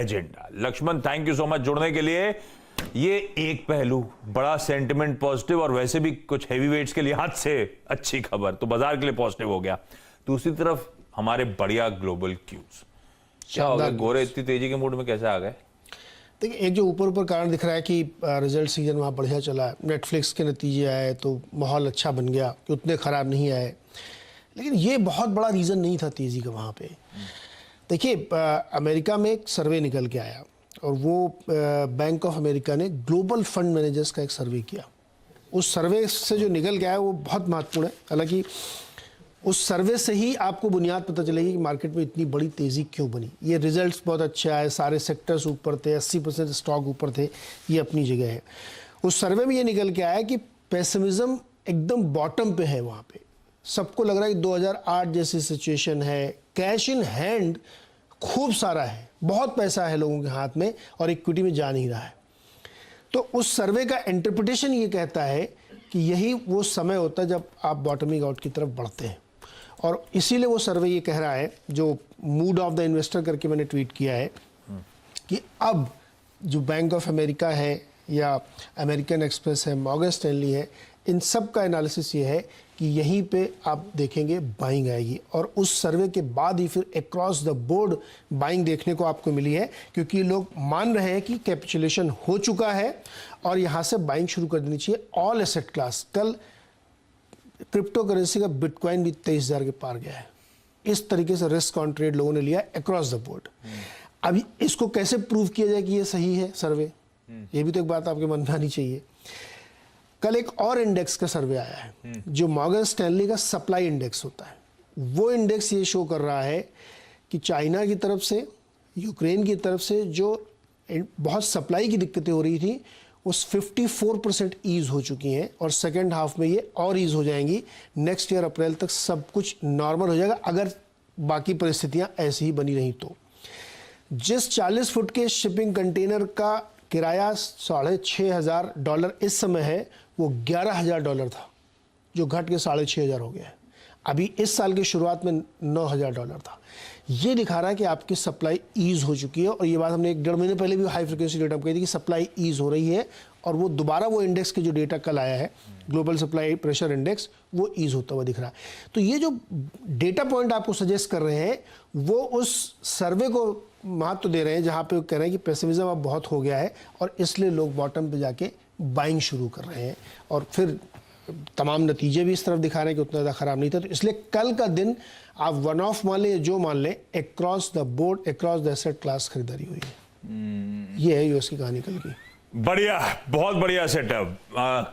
Agenda. Lakshman, thank you so much जुड़ने के लिए। ये एक पहलू बड़ा सेंटिमेंट पॉजिटिव और वैसे भी कुछ हैवी वेट्स के लिहाज से अच्छी खबर, तो बाजार के लिए पॉजिटिव हो गया। दूसरी तरफ हमारे बढ़िया ग्लोबल क्यूज, क्या हो गया? गोरे इतनी तेजी के मूड में कैसे आ गए? देखिए, एक जो ऊपर ऊपर कारण दिख रहा है कि रिजल्ट सीजन वहाँ बढ़िया चला, नेटफ्लिक्स के नतीजे आए तो माहौल अच्छा बन गया, कि उतने ख़राब नहीं आए, लेकिन ये बहुत बड़ा रीज़न नहीं था तेज़ी का वहाँ पे। देखिए, अमेरिका में एक सर्वे निकल के आया और वो बैंक ऑफ अमेरिका ने ग्लोबल फंड मैनेजर्स का एक सर्वे किया। उस सर्वे से जो निकल के आया वो बहुत महत्वपूर्ण है। हालांकि उस सर्वे से ही आपको बुनियाद पता चलेगी कि मार्केट में इतनी बड़ी तेज़ी क्यों बनी। ये रिजल्ट्स बहुत अच्छे आए, सारे सेक्टर्स ऊपर थे, 80% स्टॉक ऊपर थे, ये अपनी जगह है। उस सर्वे में ये निकल के आया कि पेसिमिज्म एकदम बॉटम पे है वहाँ पे। सबको लग रहा है कि 2008 जैसी सिचुएशन है, कैश इन हैंड खूब सारा है, बहुत पैसा है लोगों के हाथ में और इक्विटी में जा नहीं रहा है। तो उस सर्वे का इंटरप्रिटेशन ये कहता है कि यही वो समय होता है जब आप बॉटमिंग आउट की तरफ बढ़ते हैं, और इसीलिए वो सर्वे ये कह रहा है, जो मूड ऑफ द इन्वेस्टर करके मैंने ट्वीट किया है, कि अब जो बैंक ऑफ अमेरिका है या अमेरिकन एक्सप्रेस है, मॉर्गन स्टैनली है, इन सब का एनालिसिस ये है कि यहीं पे आप देखेंगे बाइंग आएगी। और उस सर्वे के बाद ही फिर अक्रॉस द बोर्ड बाइंग देखने को आपको मिली है, क्योंकि लोग मान रहे हैं कि कैपिचुलेशन हो चुका है और यहाँ से बाइंग शुरू कर देनी चाहिए ऑल एसेट क्लास। कल क्रिप्टो करेंसी का बिटकॉइन भी 23,000 के पार गया है। इस तरीके से रिस्क ऑन ट्रेड लोगों ने लिया अक्रॉस द बोर्ड। अब इसको कैसे प्रूव किया जाए कि ये सही है सर्वे, ये भी तो एक बात आपके मन में आनी चाहिए। कल एक और इंडेक्स का सर्वे आया है जो मॉर्गन स्टैनली का सप्लाई इंडेक्स होता है। वो इंडेक्स ये शो कर रहा है कि चाइना की तरफ से, यूक्रेन की तरफ से जो बहुत सप्लाई की दिक्कतें हो रही थी, उस 54% ईज हो चुकी हैं और सेकेंड हाफ में ये और ईज हो जाएंगी। नेक्स्ट ईयर अप्रैल तक सब कुछ नॉर्मल हो जाएगा, अगर बाकी परिस्थितियां ऐसी ही बनी रही तो। जिस 40 फुट के शिपिंग कंटेनर का किराया $6,500 इस समय है, वो $11,000 था, जो घट के $6,500 हो गया है। अभी इस साल की शुरुआत में $9,000 था। ये दिखा रहा है कि आपकी सप्लाई ईज हो चुकी है, और ये बात हमने 1-1.5 महीने पहले भी हाई फ्रिक्वेंसी डेटा में कही थी कि सप्लाई ईज हो रही है, और वो दोबारा वो इंडेक्स के जो डेटा कल आया है, ग्लोबल सप्लाई प्रेशर इंडेक्स, वो ईज होता हुआ दिख रहा है। तो ये जो डेटा पॉइंट आपको सजेस्ट कर रहे हैं, वो उस सर्वे को महत्व दे रहे हैं जहाँ पे वो कह रहे हैं कि पेसिमिज्म अब बहुत हो गया है और इसलिए लोग बॉटम पे जाके बाइंग शुरू कर रहे हैं, और फिर तमाम नतीजे भी इस तरफ दिखा रहे हैं कि उतना ज़्यादा ख़राब नहीं था। तो इसलिए कल का दिन आप वन ऑफ मान लें, जो मान लें, across the board, across the asset class खरीदारी हुई है। ये है यूएस की कहानी कल की। बढ़िया, बहुत बढ़िया सेटअप।